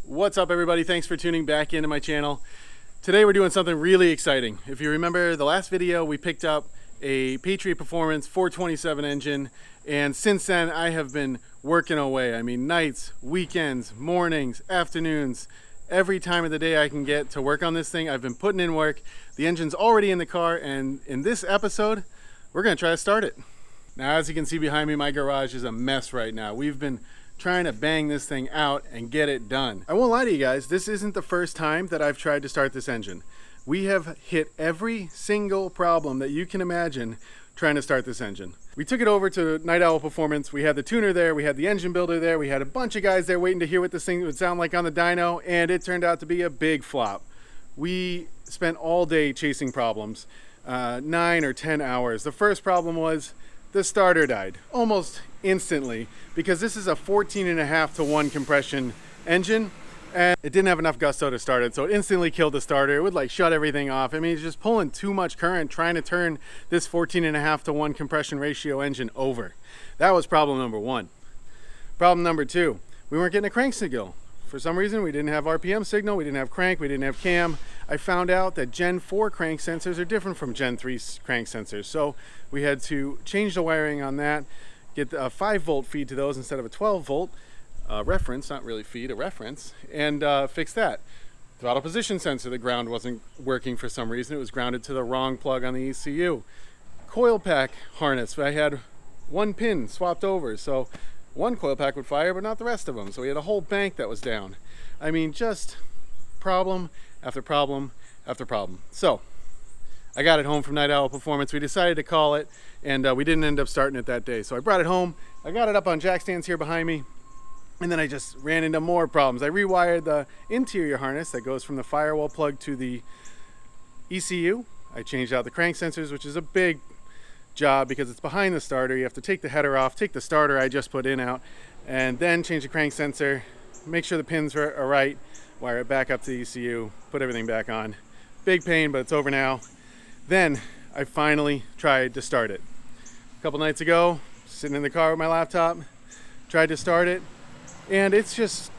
What's up, everybody? Thanks for tuning back into my channel. Today we're doing something really exciting. If you remember the last video, we picked up a Patriot Performance 427 engine, and since then I have been working away. I mean, nights, weekends, mornings, afternoons, every time of the day I can get to work on this thing, I've been putting in work. The engine's already in the car, and in this episode we're going to try to start it. Now, as you can see behind me, my garage is a mess right now. We've been trying to bang this thing out and get it done. I won't lie to you guys, this isn't the first time that I've tried to start this engine. We have hit every single problem that you can imagine trying to start this engine. We took it over to Night Owl Performance. We had the tuner there, we had the engine builder there, we had a bunch of guys there waiting to hear what this thing would sound like on the dyno, and it turned out to be a big flop. We spent all day chasing problems, 9 or 10 hours. The first problem was the starter died almost instantly because this is a 14.5 to 1 compression engine, and it didn't have enough gusto to start it, so it instantly killed the starter. It would like shut everything off. I mean, it's just pulling too much current trying to turn this 14.5 to 1 compression ratio engine over. That was problem number one. Problem number two, we weren't getting a crank signal. For some reason, we didn't have RPM signal, we didn't have crank, we didn't have cam. I found out that Gen 4 crank sensors are different from Gen 3 crank sensors, so we had to change the wiring on that, get a 5-volt feed to those instead of a 12-volt reference, not really feed, a reference, and fix that. Throttle position sensor, the ground wasn't working for some reason. It was grounded to the wrong plug on the ECU. Coil pack harness, I had one pin swapped over, so one coil pack would fire, but not the rest of them. So we had a whole bank that was down. I mean, just problem after problem after problem. So I got it home from Night Owl Performance. We decided to call it, and we didn't end up starting it that day. So I brought it home. I got it up on jack stands here behind me, and then I just ran into more problems. I rewired the interior harness that goes from the firewall plug to the ECU. I changed out the crank sensors, which is a big job because it's behind the starter. You have to take the header off, take the starter I just put in out, and then change the crank sensor, make sure the pins are right, wire it back up to the ECU, put everything back on. Big pain, but it's over now. Then I finally tried to start it. A couple nights ago, sitting in the car with my laptop, tried to start it, and it's just,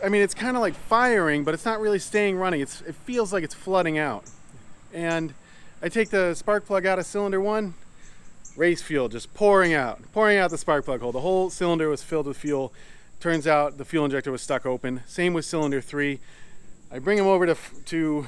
I mean, it's kind of like firing, but it's not really staying running. It feels like it's flooding out. And I take the spark plug out of cylinder 1, race fuel just pouring out the spark plug hole. The whole cylinder was filled with fuel. Turns out the fuel injector was stuck open. Same with cylinder 3. I bring them over to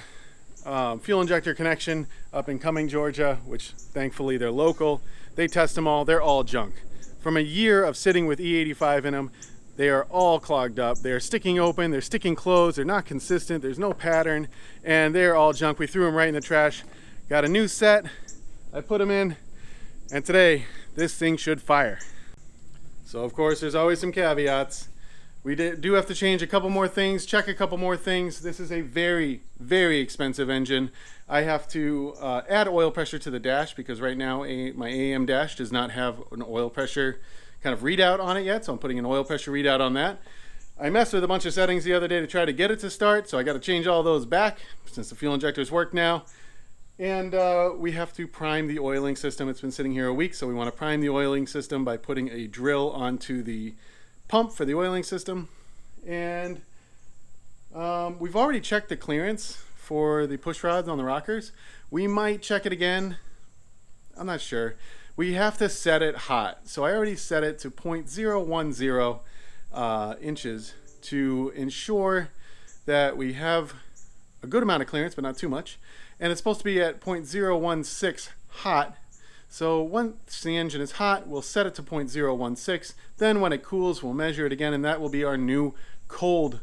fuel injector connection up in Cumming, Georgia, which thankfully they're local. They test them all. They're all junk. From a year of sitting with E85 in them, they are all clogged up. They're sticking open, they're sticking closed, they're not consistent, there's no pattern, and they're all junk. We threw them right in the trash. Got a new set. I put them in, and today this thing should fire. So of course there's always some caveats. We do have to change a couple more things, check a couple more things. This is a very, very expensive engine. I have to add oil pressure to the dash because right now my AM dash does not have an oil pressure kind of readout on it yet, so I'm putting an oil pressure readout on that. I messed with a bunch of settings the other day to try to get it to start, so I got to change all those back since the fuel injectors work now. And we have to prime the oiling system. It's been sitting here a week, so we want to prime the oiling system by putting a drill onto the pump for the oiling system. And we've already checked the clearance for the push rods on the rockers. We might check it again. I'm not sure. We have to set it hot. So I already set it to 0.010 inches to ensure that we have a good amount of clearance, but not too much. And it's supposed to be at 0.016 hot. So once the engine is hot, we'll set it to 0.016. Then when it cools, we'll measure it again, and that will be our new cold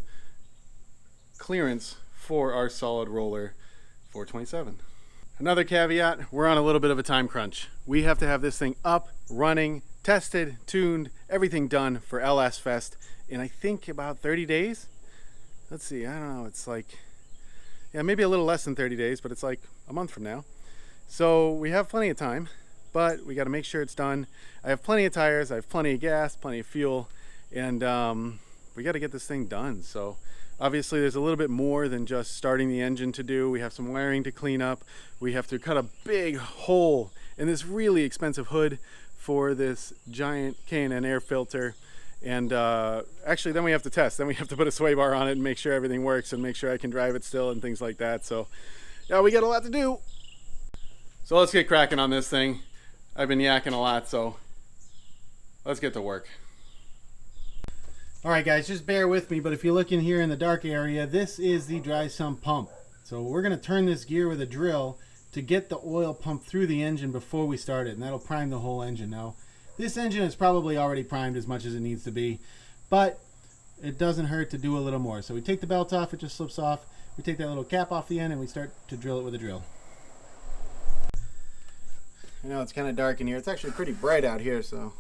clearance for our solid roller 427. Another caveat, we're on a little bit of a time crunch. We have to have this thing up, running, tested, tuned, everything done for LS Fest in I think about 30 days. Let's see, I don't know, it's like, yeah, maybe a little less than 30 days, but it's like a month from now. So we have plenty of time, but we got to make sure it's done. I have plenty of tires, I have plenty of gas, plenty of fuel, and we got to get this thing done. So obviously there's a little bit more than just starting the engine to do. We have some wiring to clean up. We have to cut a big hole in this really expensive hood for this giant K&N air filter. And actually then we have to test. Then we have to put a sway bar on it and make sure everything works and make sure I can drive it still and things like that. So yeah, we got a lot to do. So let's get cracking on this thing. I've been yakking a lot, so let's get to work. All right guys, just bear with me, but if you look in here in the dark area, this is the dry sump pump. So we're gonna turn this gear with a drill to get the oil pumped through the engine before we start it, and that'll prime the whole engine. Now, this engine is probably already primed as much as it needs to be, but it doesn't hurt to do a little more. So we take the belt off, it just slips off. We take that little cap off the end and we start to drill it with a drill. I know it's kind of dark in here. It's actually pretty bright out here, so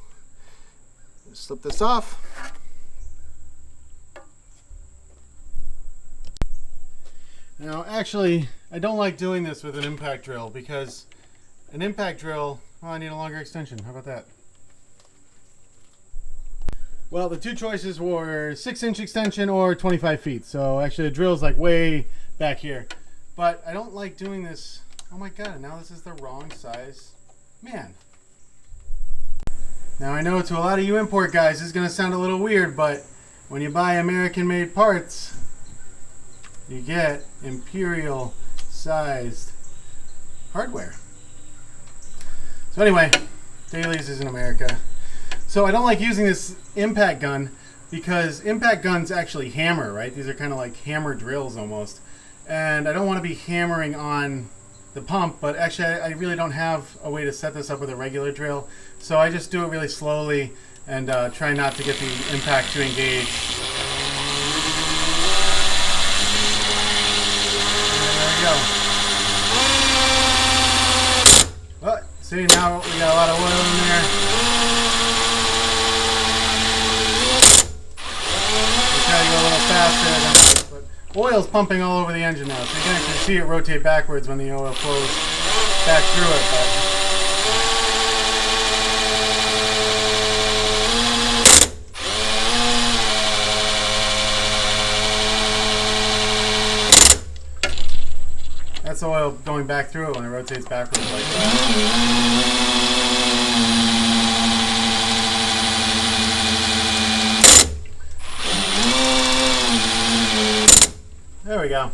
just slip this off. Now, actually, I don't like doing this with an impact drill because an impact drill, well, I need a longer extension. How about that? Well, the two choices were 6-inch extension or 25 feet. So actually the drill is like way back here. But I don't like doing this. Oh my God, now this is the wrong size. Man. Now I know to a lot of you import guys, this is going to sound a little weird, but when you buy American-made parts, you get imperial sized hardware. So anyway, Dailies is in America. So I don't like using this impact gun because impact guns actually hammer, right? These are kind of like hammer drills almost. And I don't want to be hammering on the pump, but actually I really don't have a way to set this up with a regular drill. So I just do it really slowly and try not to get the impact to engage. Go. Well, see, now we got a lot of oil in there. We try to go a little faster, but oil's pumping all over the engine now, so you can actually see it rotate backwards when the oil flows back through it. But that's oil going back through it when it rotates backwards like that. There we go.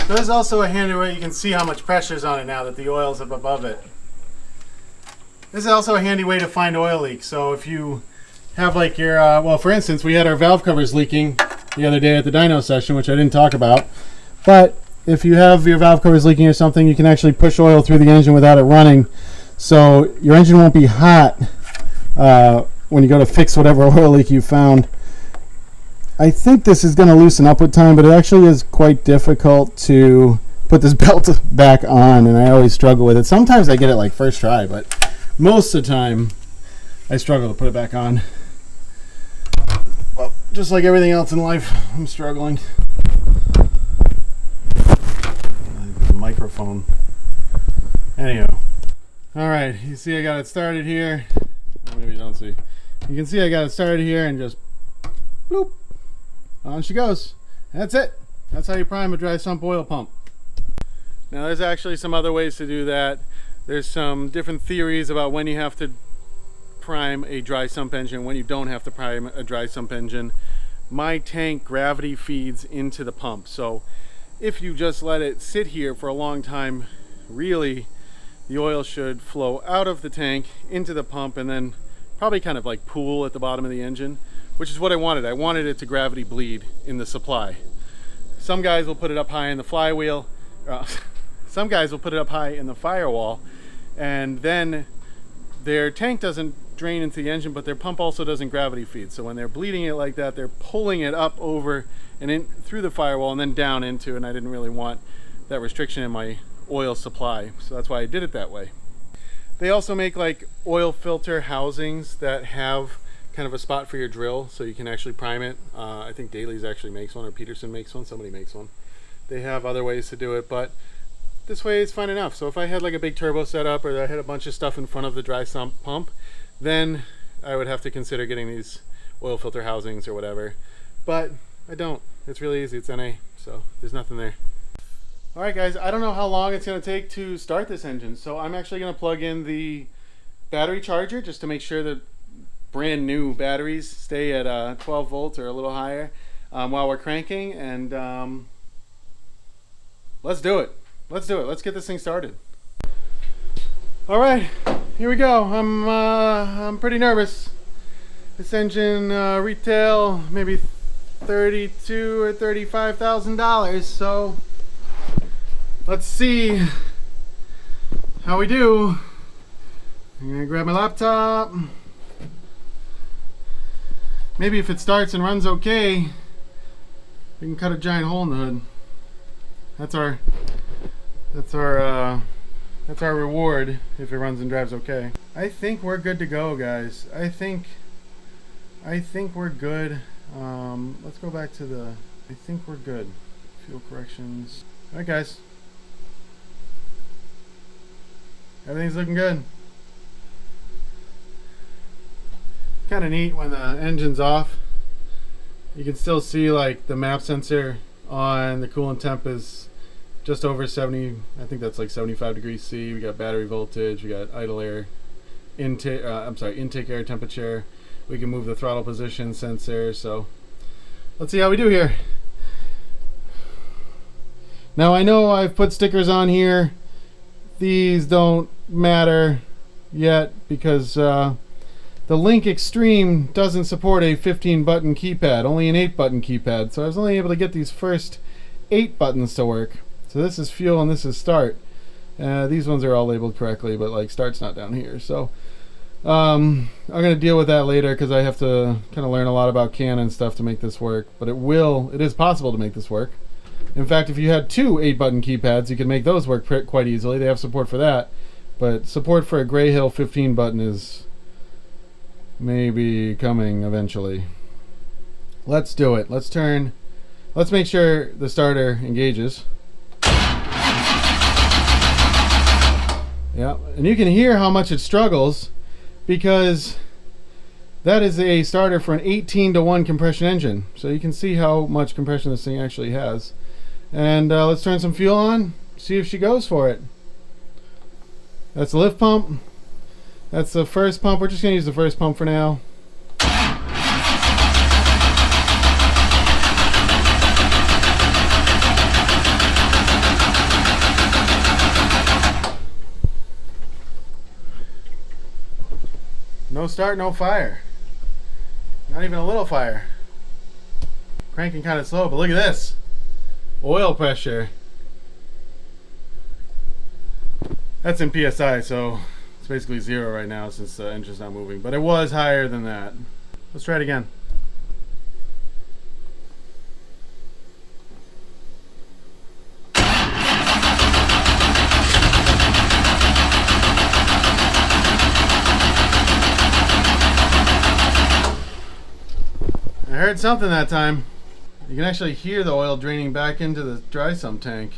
So there's also a handy way you can see how much pressure is on it now that the oil's up above it. This is also a handy way to find oil leaks. So if you have like your, well for instance, we had our valve covers leaking the other day at the dyno session, which I didn't talk about, but if you have your valve covers leaking or something, you can actually push oil through the engine without it running. So your engine won't be hot when you go to fix whatever oil leak you found. I think this is going to loosen up with time, but it actually is quite difficult to put this belt back on, and I always struggle with it. Sometimes I get it like first try, but most of the time I struggle to put it back on. Well, just like everything else in life, I'm struggling. Microphone. Anyhow, all right, you see I got it started here. Oh, maybe you don't see. You can see I got it started here and just bloop, on she goes. That's it. That's how you prime a dry sump oil pump. Now there's actually some other ways to do that. There's some different theories about when you have to prime a dry sump engine, when you don't have to prime a dry sump engine. My tank gravity feeds into the pump, so if you just let it sit here for a long time, really the oil should flow out of the tank into the pump and then probably kind of like pool at the bottom of the engine, which is what I wanted. I wanted it to gravity bleed in the supply. Some guys will put it up high in the flywheel, some guys will put it up high in the firewall, and then their tank doesn't drain into the engine, but their pump also doesn't gravity feed. So when they're bleeding it like that, they're pulling it up over and in through the firewall and then down into, and I didn't really want that restriction in my oil supply, so that's why I did it that way. They also make like oil filter housings that have kind of a spot for your drill so you can actually prime it. I think Dailies actually makes one, or Peterson makes one, somebody makes one. They have other ways to do it, but this way is fine enough. So if I had like a big turbo setup, or I had a bunch of stuff in front of the dry sump pump, then I would have to consider getting these oil filter housings or whatever, but I don't. It's really easy. It's NA, so there's nothing there. All right guys, I don't know how long it's going to take to start this engine, so I'm actually going to plug in the battery charger just to make sure that brand new batteries stay at 12 volts or a little higher while we're cranking, and let's do it. Let's get this thing started. All right, here we go. I'm pretty nervous. This engine retail maybe $32,000 or $35,000, so let's see how we do. I'm gonna grab my laptop. Maybe if it starts and runs okay, we can cut a giant hole in the hood. That's our reward if it runs and drives okay. I think we're good to go, guys. I think we're good. Let's go back to the. I think we're good. Fuel corrections. All right, guys. Everything's looking good. Kind of neat when the engine's off. You can still see like the map sensor on the coolant temp is just over 70. I think that's like 75 degrees C. We got battery voltage. We got idle air intake. Intake air temperature. We can move the throttle position sensor. So let's see how we do here. Now I know I've put stickers on here. These don't matter yet because the Link Extreme doesn't support a 15 button keypad, only an 8 button keypad. So I was only able to get these first 8 buttons to work. So this is fuel and this is start. These ones are all labeled correctly, but like start's not down here. So I'm gonna deal with that later because I have to kind of learn a lot about CAN and stuff to make this work. But it is possible to make this work. In fact, if you had 2 8 button keypads, you could make those work quite easily. They have support for that. But support for a Gray Hill 15 button is maybe coming eventually. Let's do it. Let's make sure the starter engages. Yeah, and you can hear how much it struggles because that is a starter for an 18-to-1 compression engine. So you can see how much compression this thing actually has. And let's turn some fuel on, see if she goes for it. That's the lift pump. That's the first pump. We're just going to use the first pump for now. No start, no fire. Not even a little fire. Cranking kind of slow, but look at this. Oil pressure. That's in PSI, so it's basically 0 right now since the engine's not moving. But it was higher than that. Let's try it again. I heard something that time. You can actually hear the oil draining back into the dry sump tank.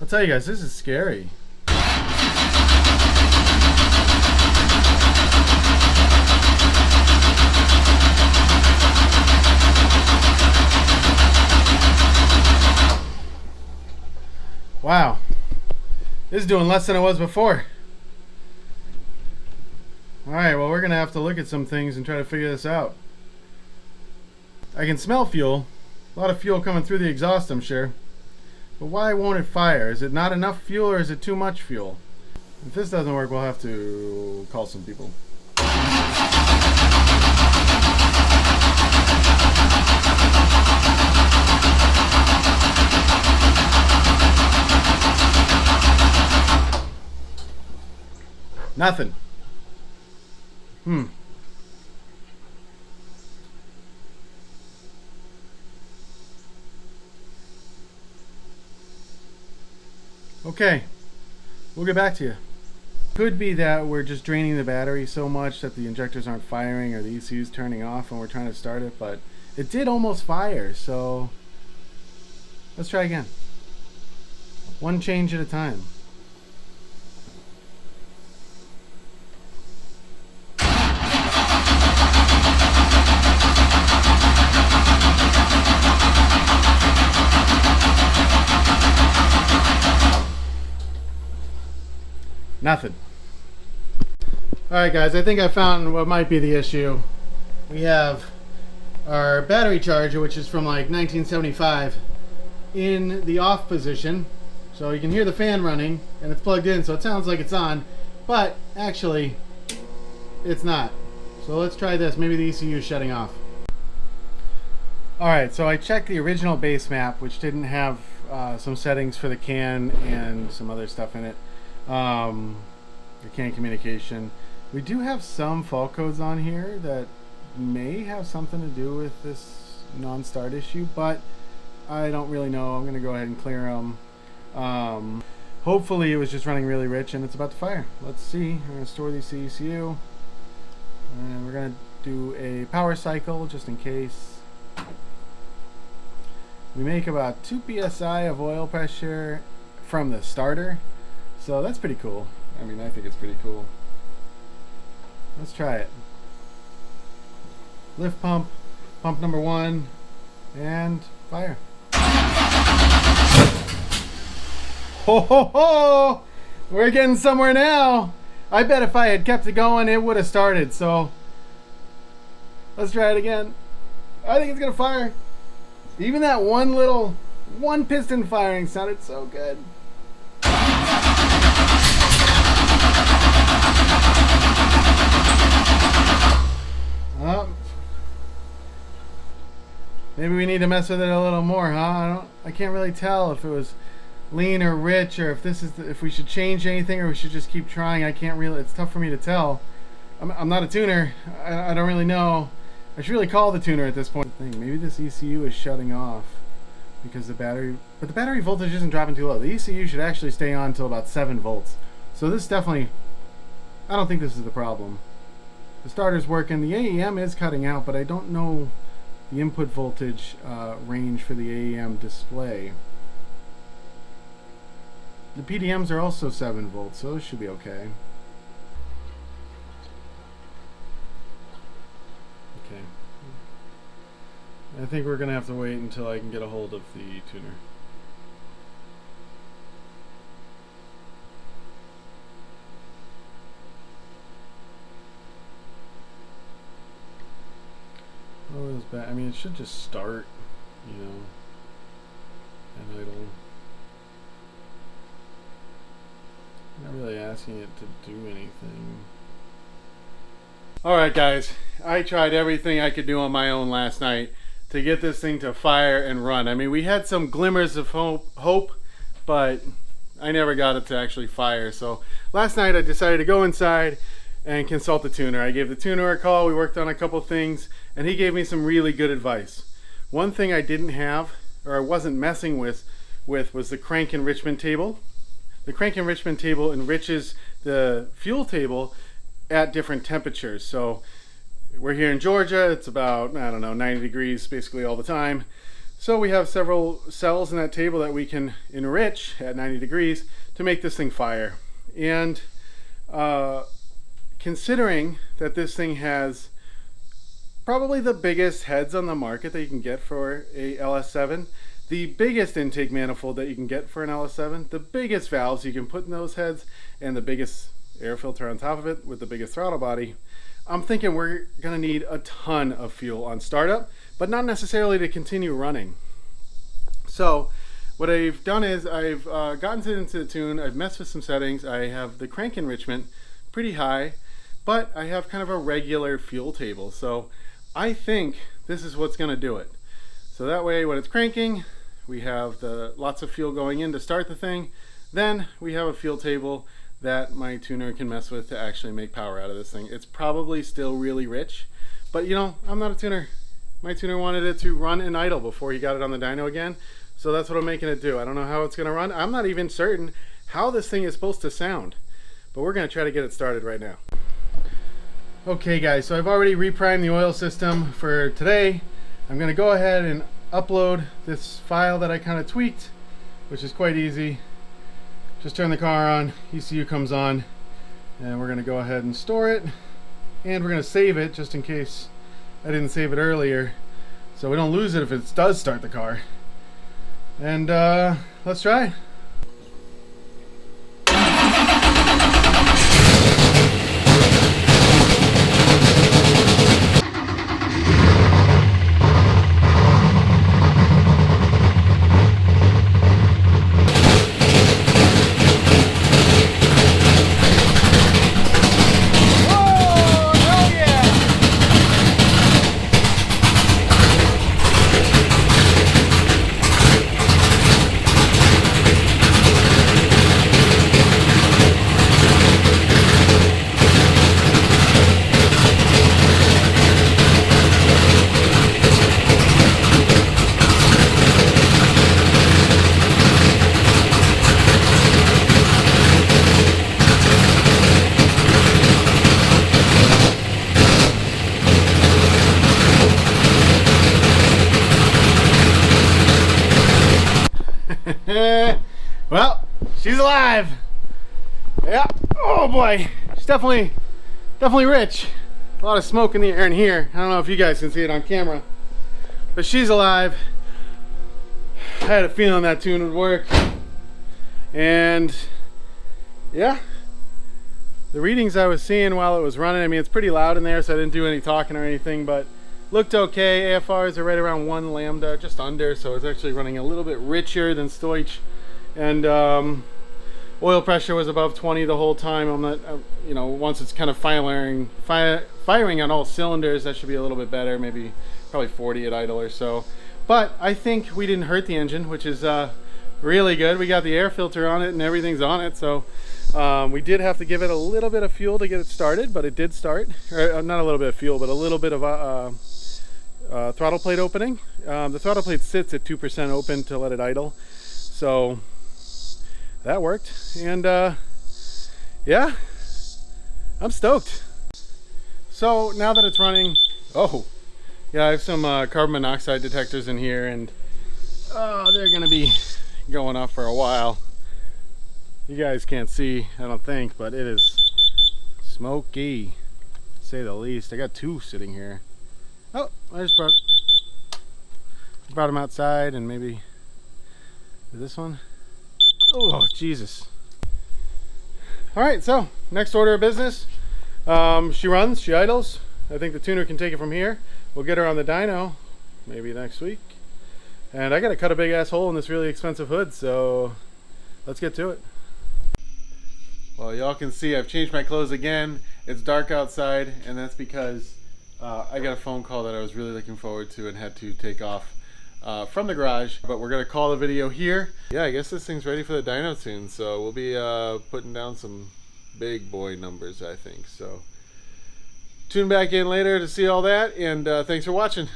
I'll tell you guys, this is scary. Wow. This is doing less than it was before. Alright, well, we're going to have to look at some things and try to figure this out. I can smell fuel. A lot of fuel coming through the exhaust, I'm sure. But why won't it fire? Is it not enough fuel or is it too much fuel? If this doesn't work, we'll have to call some people. Nothing. Okay, we'll get back to you. Could be that we're just draining the battery so much that the injectors aren't firing or the ECU's turning off when we're trying to start it, but it did almost fire, so let's try again. One change at a time. Nothing. Alright guys, I think I found what might be the issue. We have our battery charger, which is from like 1975, in the off position. So you can hear the fan running and it's plugged in, so it sounds like it's on, but actually it's not. So let's try this. Maybe the ECU is shutting off. Alright, so I checked the original base map, which didn't have some settings for the CAN and some other stuff in it. The CAN communication. We do have some fault codes on here that may have something to do with this non-start issue, but I don't really know. I'm going to go ahead and clear them. Hopefully it was just running really rich and it's about to fire. Let's see. I'm going to store these to ECU. And we're going to do a power cycle just in case. We make about 2 psi of oil pressure from the starter. So that's pretty cool. I mean, I think it's pretty cool. Let's try it. Lift pump, pump number 1, and fire. Ho ho ho! We're getting somewhere now. I bet if I had kept it going, it would have started. So let's try it again. I think it's gonna fire. Even that one piston firing sounded so good. Maybe we need to mess with it a little more, huh? I can't really tell if it was lean or rich, or if this is if we should change anything, or we should just keep trying. I can't really. It's tough for me to tell. I'm not a tuner. I don't really know. I should really call the tuner at this point. Maybe this ECU is shutting off because the battery, but the battery voltage isn't dropping too low. The ECU should actually stay on until about 7 volts. So this definitely, I don't think this is the problem. The starter's working. The AEM is cutting out, but I don't know the input voltage range for the AEM display. The PDMs are also 7 volts, so those should be okay. Okay. I think we're going to have to wait until I can get a hold of the tuner. Oh, it's bad. I mean, it should just start, you know, and idle. Not really asking it to do anything. Alright guys, I tried everything I could do on my own last night to get this thing to fire and run. I mean, we had some glimmers of hope, but I never got it to actually fire. So last night I decided to go inside and consult the tuner. I gave the tuner a call, we worked on a couple things, and he gave me some really good advice. One thing I didn't have, or I wasn't messing with was the crank enrichment table. The crank enrichment table enriches the fuel table at different temperatures. So we're here in Georgia, it's about, I don't know, 90 degrees basically all the time. So we have several cells in that table that we can enrich at 90 degrees to make this thing fire. And considering that this thing has probably the biggest heads on the market that you can get for a LS7, the biggest intake manifold that you can get for an LS7, the biggest valves you can put in those heads, and the biggest air filter on top of it with the biggest throttle body, I'm thinking we're gonna need a ton of fuel on startup, but not necessarily to continue running. So what I've done is I've gotten it into the tune, I've messed with some settings, I have the crank enrichment pretty high, but I have kind of a regular fuel table. So I think this is what's gonna do it. So that way when it's cranking, we have lots of fuel going in to start the thing. Then we have a fuel table that my tuner can mess with to actually make power out of this thing. It's probably still really rich, but you know, I'm not a tuner. My tuner wanted it to run and idle before he got it on the dyno again. So that's what I'm making it do. I don't know how it's gonna run. I'm not even certain how this thing is supposed to sound, but we're gonna try to get it started right now. Okay guys, so I've already reprimed the oil system for today. I'm gonna go ahead and upload this file that I kind of tweaked, which is quite easy. Just turn the car on, ECU comes on, and we're gonna go ahead and store it, and we're gonna save it just in case I didn't save it earlier, so we don't lose it if it does start the car. And let's try. Well, she's alive. Yeah. Oh boy, she's definitely rich. A lot of smoke in the air in here. I don't know if you guys can see it on camera, but she's alive. I had a feeling that tune would work, and yeah, the readings I was seeing while it was running, I mean, it's pretty loud in there, so I didn't do any talking or anything, but looked okay. AFRs are right around 1 lambda, just under, so it's actually running a little bit richer than Stoich. And oil pressure was above 20 the whole time. I'm not, you know, once it's kind of firing on all cylinders, that should be a little bit better, maybe probably 40 at idle or so. But I think we didn't hurt the engine, which is really good. We got the air filter on it and everything's on it, so we did have to give it a little bit of fuel to get it started, but it did start. Or, not a little bit of fuel, but a little bit of throttle plate opening. The throttle plate sits at 2% open to let it idle, so that worked. And yeah, I'm stoked. So now that it's running, oh yeah, I have some carbon monoxide detectors in here, and they're gonna be going off for a while. You guys can't see, I don't think, but it is smoky, to say the least. I got 2 sitting here. Oh, I just brought them outside, and maybe this one. Oh, Jesus. All right, so next order of business. She runs, she idles. I think the tuner can take it from here. We'll get her on the dyno maybe next week. And I gotta cut a big ass hole in this really expensive hood, so let's get to it. Well, y'all can see I've changed my clothes again. It's dark outside, and that's because I got a phone call that I was really looking forward to and had to take off from the garage. But we're gonna call the video here. Yeah, I guess this thing's ready for the dyno soon, so we'll be putting down some big boy numbers, I think. So tune back in later to see all that, and thanks for watching.